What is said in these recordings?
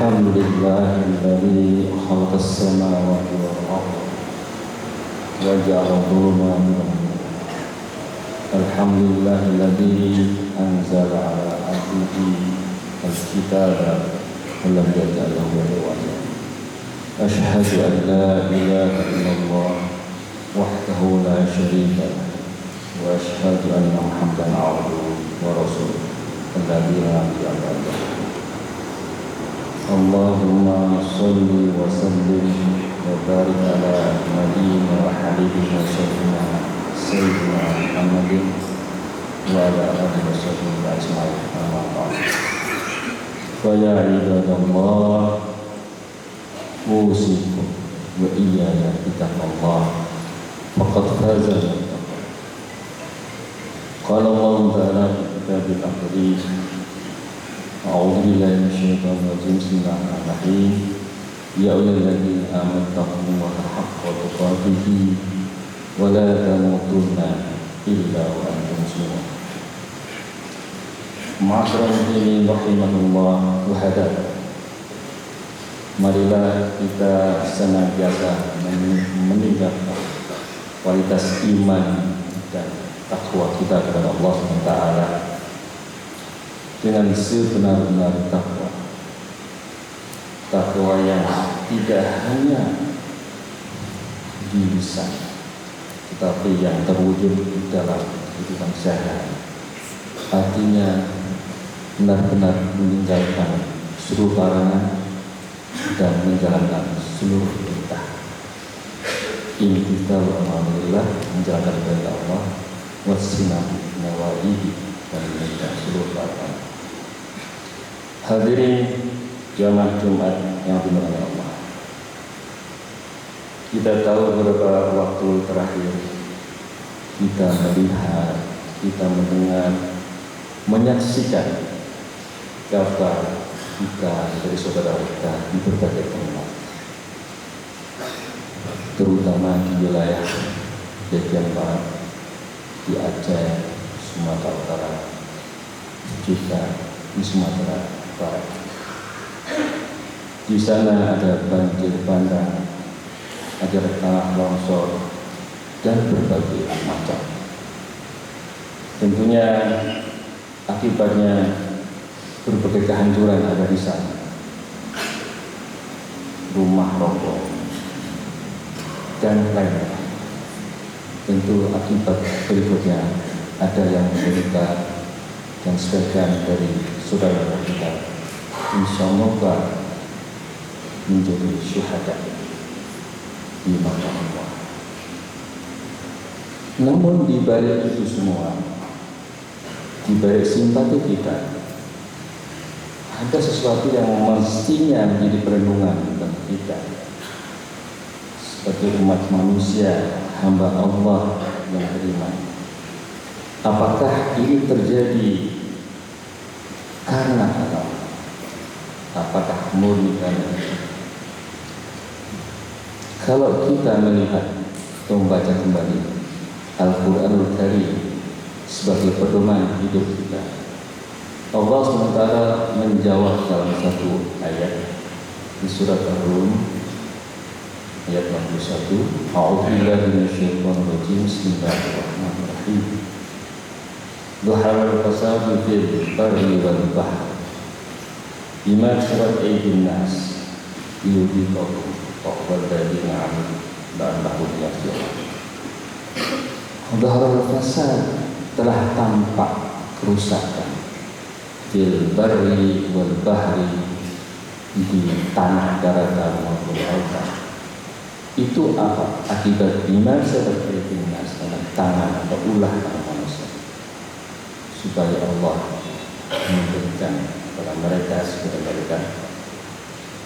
الحمد لله الذي خلق السماوات والأرض وجعل الظلمات والنور. الحمد لله الذي أنزل على عبده الكتاب ولم يجعل له عوجا. أشهد أن لا إله إلا الله وحده لا شريك له، وأشهد أن محمدا عبده ورسوله الذي لا نبي بعده. اللهم صل وسلم وبارك على نبينا وحبيبنا وشفيعنا سيدنا محمد وعلى آله وصحبه أجمعين. أما بعد، فيا عباد الله، أوصيكم وإياي بتقوى الله فقد فاز المتقون. قال الله تعالى في كتابه العزيز: أعوذ بالله من الشيطان الرجيم. بسم الله الرحمن الرحيم. يا أيها الذين آمنوا اتقوا الله حق تقاته ولا تموتن إلا وأنتم مسلمون. Ma'asyiral muslimin rahimakumullah wa hadakum. Marilah kita senantiasa meningkatkan kualitas iman dan takwa kita kepada Allah SWT dengan sebenar-benar takwa. Takwa yang tidak hanya di lisan, tetapi yang terwujud di dalam kehidupan sehari-hari. Artinya benar-benar meninggalkan seluruh larangan dan menjalankan seluruh perintah. Ini kita alhamdulillah menjalankan perintah Allah, wassinam nawahihi, dan meninggalkan seluruh larangan. Hadirin jamaah Jumat yang dimuliakan Allah, kita tahu beberapa waktu terakhir kita melihat, kita mendengar, menyaksikan kabar kita dari saudara kita di berbagai tempat, terutama di wilayah bagian barat, di Aceh, Sumatera Utara, juga di Sumatera Barat. Di sana ada banjir bandang, ada tanah longsor, dan berbagai macam. Tentunya akibatnya berbagai kehancuran ada di sana. Rumah roboh dan lain-lain. Tentu akibat berikutnya ada yang menderita, dan sebagian dari saudara kita insyaallah menjadi syuhada di mata Allah. Namun di balik itu semua, di balik simpati kita, ada sesuatu yang mestinya menjadi perlindungan bagi kita sebagai umat manusia, hamba Allah yang beriman. Apakah ini terjadi karena Allah? Apakah murni karena itu? Kalau kita melihat atau membaca kembali Al-Quranul Karim sebagai pedoman hidup kita, Allah SWT menjawab dalam satu ayat di surat Ar-Rum ayat 61. A'udzubillahi minasyaitonir rajim. Bismillahirrahmanirrahim. Dhuharal fasadu fil barri wal bahri bima kasabat aydin nas liyudhiqahum ba'dal ladzi 'amilu la'allahum yarji'un. Dhuharal fasad, telah tampak kerusakan, fil barri wal bahri, di tanah daratan maupun lautan. Itu apa? Akibat bima seperti dinas dalam tangan atau ulah tangan manusia, supaya Allah memberikan kepada mereka sebenarnya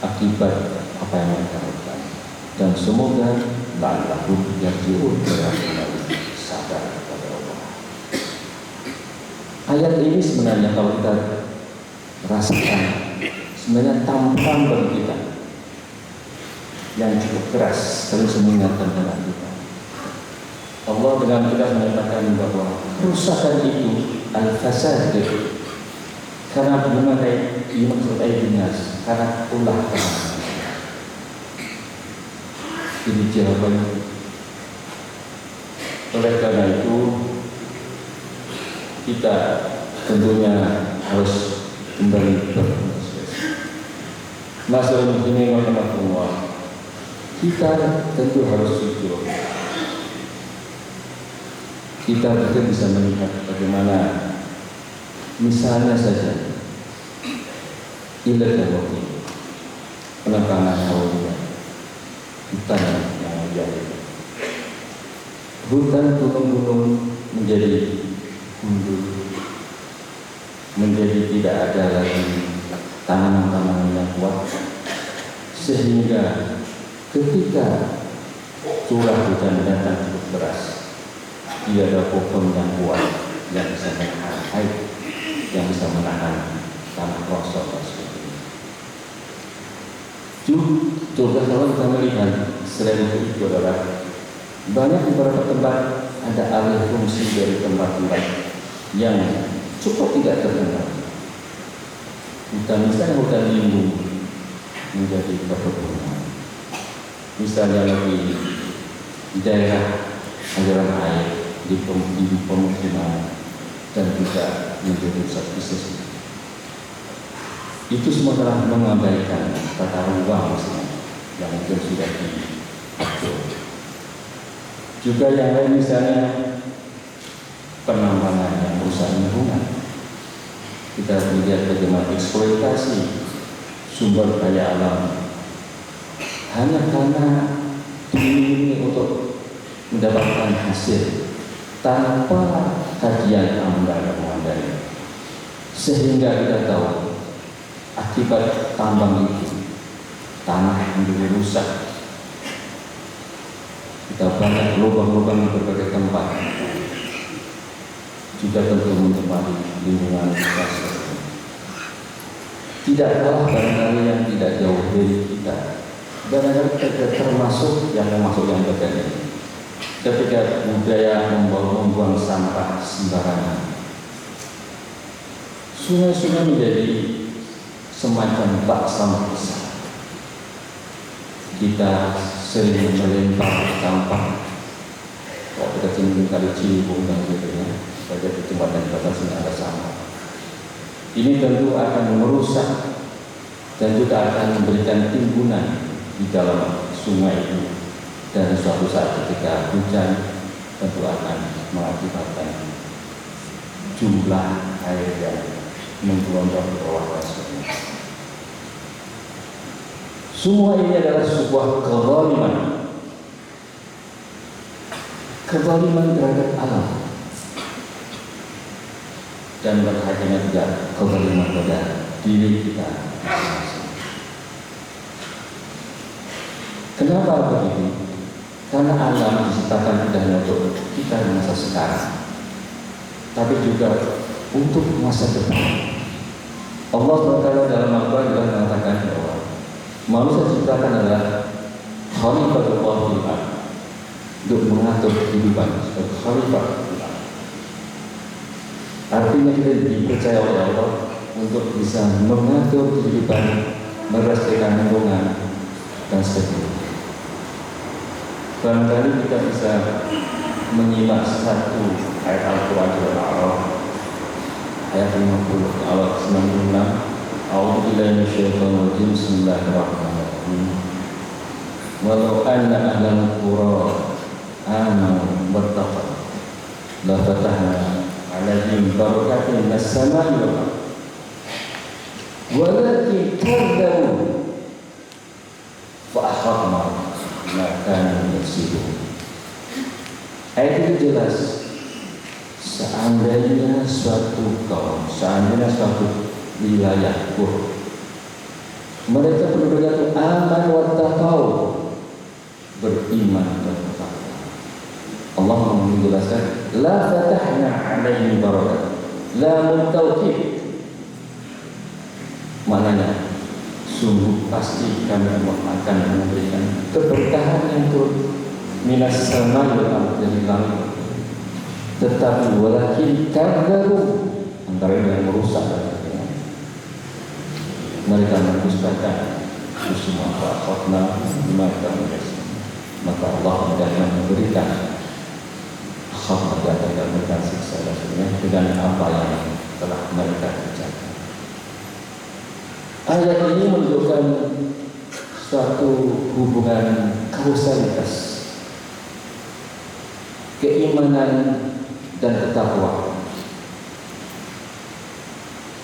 akibat apa yang mereka lakukan, dan semoga la'allahum yarji'un, kembali sadar kepada Allah. Ayat ini sebenarnya kalau kita rasakan, sebenarnya tamparan bagi kita yang cukup keras, terus mengingatkan kepada kita. Allah dengan tegas menyatakan bahwa kerusakan itu al-fasad, Karena bunga kayak ini maksud dinas, karena ulah tanah. Ini jawabannya. Oleh karena itu kita tentunya harus kembali berproses. Masalah ini semua kita tentu harus jujur. Kita juga bisa melihat bagaimana misalnya saja ilegal logging, penebangan sawit, hutan yang ada, hutan gunung-gunung menjadi gundul, menjadi tidak ada lagi tanaman-tanaman yang kuat, sehingga ketika curah hujan datang cukup deras, tidak ada pohon yang kuat yang bisa menahan air, yang bisa menahan tanah longsor dan sebagainya. Juga kalau kita melihat selain itu adalah banyak beberapa tempat ada alih fungsi dari tempat-tempat yang cukup tidak terkenal. Misalnya hutan lindung menjadi perkebunan. Misalnya lagi di daerah aliran air di pemukiman dan juga menjadi pusat bisnis. Itu semua telah mengabaikan tata ruang yang itu sudah diatur. Juga yang lain misalnya penambangan yang merusak lingkungan. Kita melihat bagaimana eksploitasi sumber daya alam hanya karena ini untuk mendapatkan hasil tanpa kajian amdal, sehingga kita tahu akibat tambang itu tanah menjadi rusak. Kita banyak lubang-lubang di berbagai tempat, juga tentu mencemari lingkungan kita. Tidak kalah barangkali yang tidak jauh dari kita, barangkali kita termasuk yang berbeda. Ketika budaya membuang sampah sembarangan, sungai-sungai menjadi semacam bak sampah besar. Kita sering melempar sampah, kalau kita cenderung kali Ciliwung dan sebagainya, saja di tempat yang batas ada sampah. Ini tentu akan merusak dan juga akan memberikan timbunan di dalam sungai itu. Dan suatu saat ketika hujan tentu akan mengakibatkan jumlah air yang menggelontor ke bawah dasarnya. Semua ini adalah sebuah kezaliman terhadap alam, dan berhakimnya juga kezaliman pada diri kita. Kenapa begitu? Karena alam diciptakan tidak hanya untuk kita di masa sekarang, tapi juga untuk masa depan. Allah SWT dalam Al-Quran juga mengatakan bahwa manusia diciptakan adalah Khalifatullah fil ardh, untuk mengatur kehidupan sebagai Khalifah. Artinya kita dipercaya oleh Allah untuk bisa mengatur kehidupan, melestarikan lingkungan dan sebagainya. Barangkali kita bisa menyimak satu ayat Al-Quran dari Al-Araf ayat 50 awal 96. A'udzubillahi minasyaitonir rajim. Bismillahirrahmanirrahim. Walau anna ahlal qura amanu wattaqu la fatahna 'alaihim barakatin minas samai wal ardh walakin kadzabu fa akhadna makan bersih. Ayat itu jelas. Seandainya suatu kaum, seandainya suatu wilayah pun, mereka penduduknya itu aman wa taqau, beriman dan bertakwa. Allah menjelaskan, la fatahna 'alaihim barakat, la mutawqif. Maknanya sungguh pasti kami akan memberikan keberkahan yang turun minas samai wal ardh, dari langit. Tetapi walakin kadzabu, antara yang merusak dan sebagainya. mereka mendustakan semua khotbah di mata mereka, maka Allah akan memberikan khotbah dan akan memberikan siksa dengan apa yang telah mereka kerjakan. Ayat ini menunjukkan suatu hubungan kausalitas keimanan dan ketakwaan,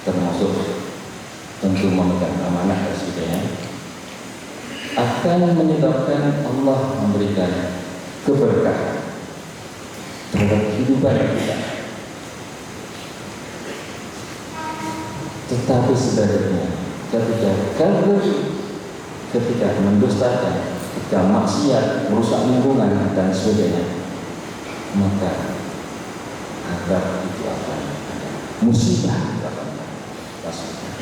termasuk tentu memegang amanah dan sebagainya, akan menyebabkan Allah memberikan keberkahan terhadap kehidupan kita. Tetapi sebaliknya, ketika mendustakan, ketika maksiat, merusak lingkungan dan sebagainya, maka azab itu akan ada musibah akan masukkan.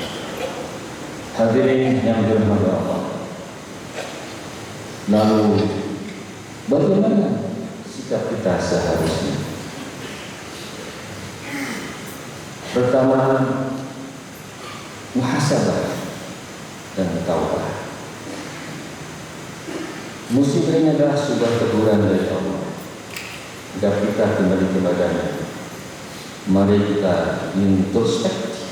Hadirin yang dirahmati Allah. Lalu bagaimana sikap kita seharusnya? Pertama, muhasabah dan taubat. Musibah ini adalah sebuah teguran dari Allah agar kita kembali kepadanya. Mari kita introspeksi,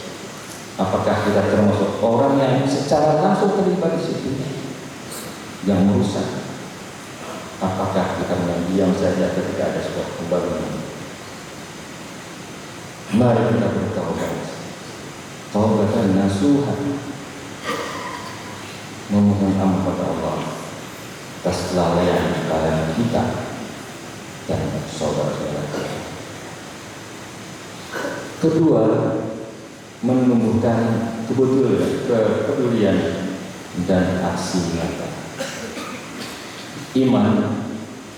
apakah kita termasuk orang yang secara langsung terlibat di situ yang merusak? Apakah kita diam saja ketika ada sebuah pembangunan? Mari kita bertaubat, taubatan nasuha, memohon ampun kepada Allah atas kelalaian kita dan saudara-saudara kita. Kedua, menumbuhkan kepedulian dan aksi nyata. Iman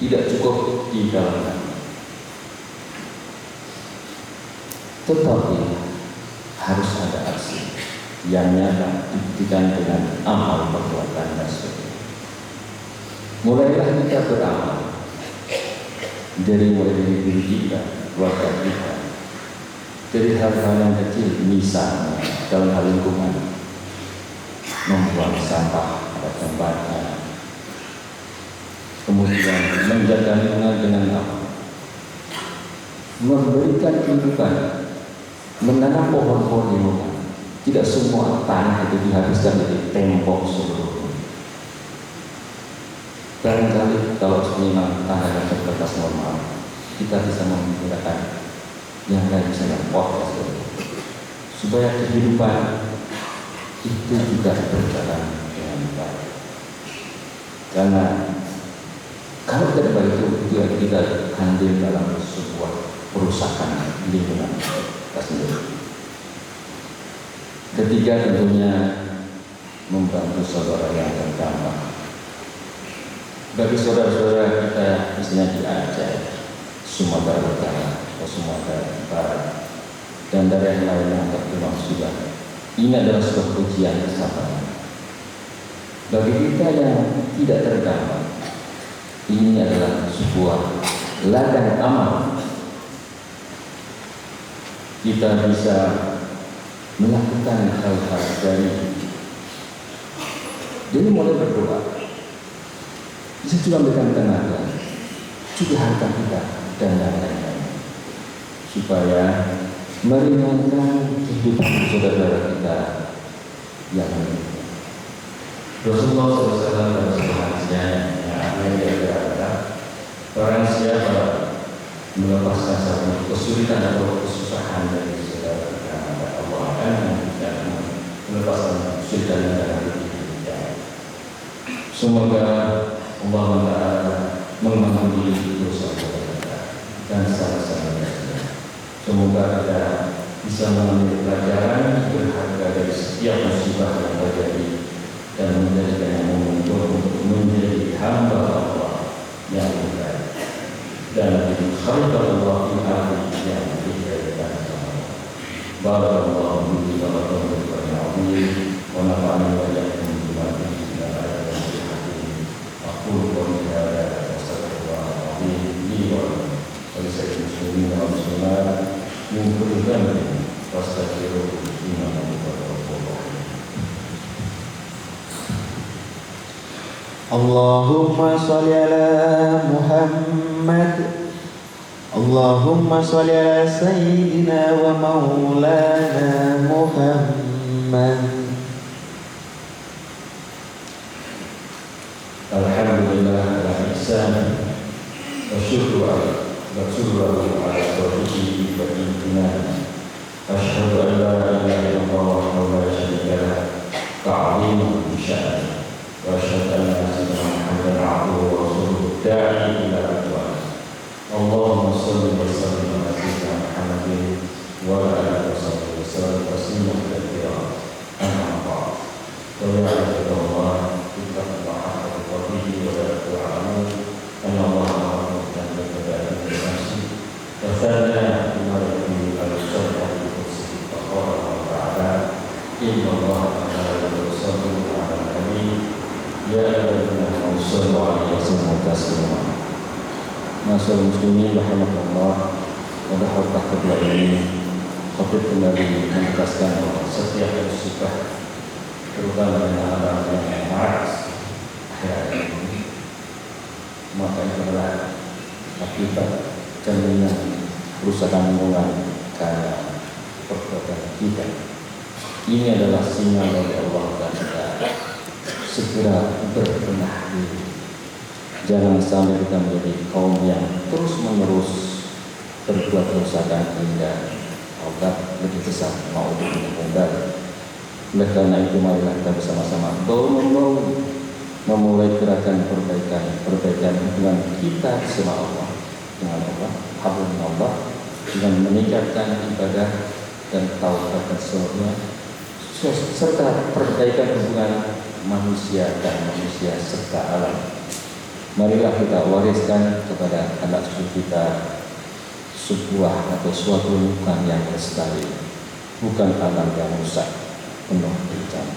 tidak cukup di dalam hati, tetapi harus ada aksi yang nyata dibuktikan dengan amal perbuatan dan sebagainya. Mulailah kita beramal mulai dari diri kita, keluarga kita, dari hal-hal yang kecil, misalnya dalam hal lingkungan, membuang sampah pada tempatnya, kemudian menjaga lingkungan dengan apa? Memberikan kehidupan, menanam pohon-pohon lingkungan. Tidak semua tanah itu dihabiskan jadi tembok seluruhnya. Barangkali kalau memang tanah yang terbatas normal, kita bisa menggunakan yang lain, misalnya pot supaya kehidupan itu juga berjalan dengan baik. Karena kalau tidak baik itu kita andil dalam sebuah perusakan lingkungan kita sendiri. Ketiga, tentunya membantu saudara yang terdampak. Bagi saudara-saudara kita misalnya di Aceh, Sumatera Utara atau Sumatera Barat dan daerah lain yang terkena musibah, ini adalah sebuah ujian kesabaran. Bagi kita yang tidak terdampak, ini adalah sebuah ladang amal. Kita bisa melakukan hal-hal dari mulai berdoa, bisa juga memberikan tenaga, juga harta kita dan lain-lain, supaya meringankan kehidupan saudara kita yang lain. Rasulullah SAW dalam sebuah yang berkata, barang siapa melepaskan satu kesulitan atau kesusahan dari saudara kita, maka Allah akan melepaskan kesulitan dari kita. Semoga Allah mengampuni dosa kita dan salah-salahnya. Semoga kita bisa mengambil pelajaran berharga dari setiap musibah yang terjadi dan menjadikan momentum untuk menjadi hamba Allah yang baik dan khalifah Allah di hati yang diberikan kepada Allah. Barakallahu fiikum wa barakallahu fiikum wa nafa'ani wa iyyakum bima fihi min al-ayaati wal hikmah. Aqulu qawli hadza wa astaghfirullaha li wa lisa'iril muslimina wal muslimat min kulli dhanbin wastaghfiruhu innahu huwal ghafurur rahim. Allahumma sholli ala Muhammad. Allahumma sholli ala Sayyidina wa Maulana Muhammad. Alhamdulillah ala ihsan wa syukru ala taufiqihi wa imtinanihi. Asyhadu an la ilaha illallah wahdahu la syarika lah ta'ziman bi sya'nihi. Wa asyhadu anna sayyidina Muhammadan abduhu wa rasuluhu da'i ila ridwan. Allahumma shalli wa sallim ala sayyidina Muhammadin wa ala alihi wa sahbihi wa sallam tasliman katsiran. Amma ba'd. Wa ya'lamu ittaqullah haqqa tuqatih wa la ta'lamu anna Allah dan keberadaan nafsi. Rasanya memiliki al-syarah di kursi Allah Ta'ala. Inna Allah Ta'ala yusalli ala nabi ya ayyuhalladzina amanu sallu alaihi wa sallimu taslima. Masyaallah muslimin rahimakumullah. Pada khutbah kedua ini Khatib kembali menegaskan bahwa setiap musibah terutama dengan orang yang marah akhir ini maka itu adalah akibat jaminan kerusakan lingkungan karena perbuatan kita. Ini adalah sinyal dari Allah dan kita segera berbenah diri. Jangan sampai kita menjadi kaum yang terus menerus berbuat kerusakan hingga Allah lebih besar mau kembali. Oleh karena itu marilah kita bersama-sama memulai gerakan perbaikan hubungan kita sama Allah, dengan Allah, hablum Allah, dengan meningkatkan ibadah dan taubat dan seluruhnya, serta perbaikan hubungan manusia dan manusia serta alam. Marilah kita wariskan kepada anak cucu kita sebuah atau suatu lingkungan yang lestari, bukan alam yang rusak penuh bencana.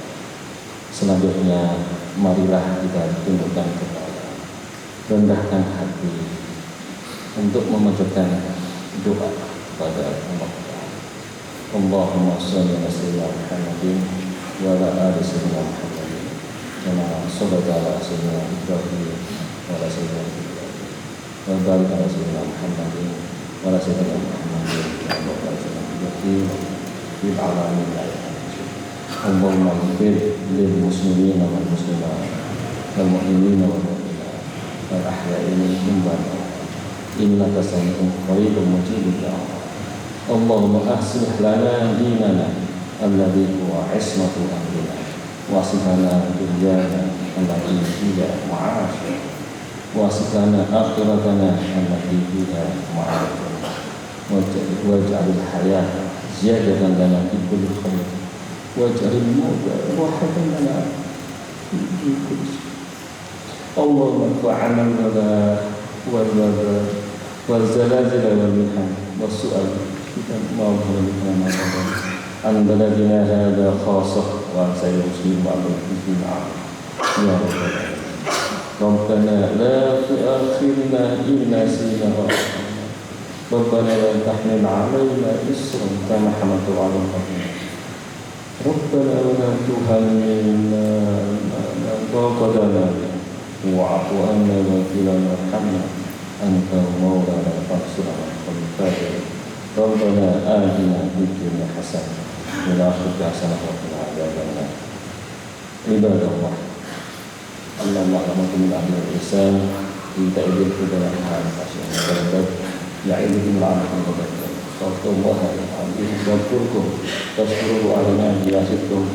Selanjutnya marilah kita tundukkan kepala, rendahkan hati untuk memanjatkan doa kepada Allah. Allahumma shalli ala sayyidina Muhammadin wa ala ali sayyidina Muhammadin kama shallaita ala sayyidina Ibrahim wa ala sayyidina Ibrahim wa barik ala sayyidina Muhammadin wa ala sayyidina Muhammadin wa ala sayyidina Ibrahim fil alamin. Allahumma ighfir lil muslimina wal muslimat wal mu'minina wal mu'minat wal ahya'i minhum wal amwat innaka sami'un qaribun mujibud da'wat. Allahumma aslih lana dinana alladhi huwa ismatu amrina wa aslih lana dunyana allati fiha ma'ashuna wa aslih lana akhiratana allati fiha ma'aduna waj'alil hayata ziyadatan lana fi kulli khair waj'alil mauta rahatan lana fi kulli syai. Allahumma fa'alna wal zalazil wal mihan was-su'al kita ma'udzubillah an baladina hadha khasah wa sayyid muslim wa al-muslim ya Rabbana la tu'akhirna in nasina Rabbana la tahmil 'alaina isran kama hamaltahu 'ala al-qadim Rabbana wa la tuhammilna ma ضاق لنا واعف عنا واغفر لنا وارحمنا أنت مولانا فانصرنا على الكافرين ربنا آتنا في الدنيا حسنة وفي الآخرة حسنة وقنا عذاب النار. عباد الله اللهم أعلمكم من أهل الإحسان في تأديب كبرى حال أشياء البلد يعيدكم العافية والبركة. استغفر الله العظيم يذكركم تشكروه على ما يزدكم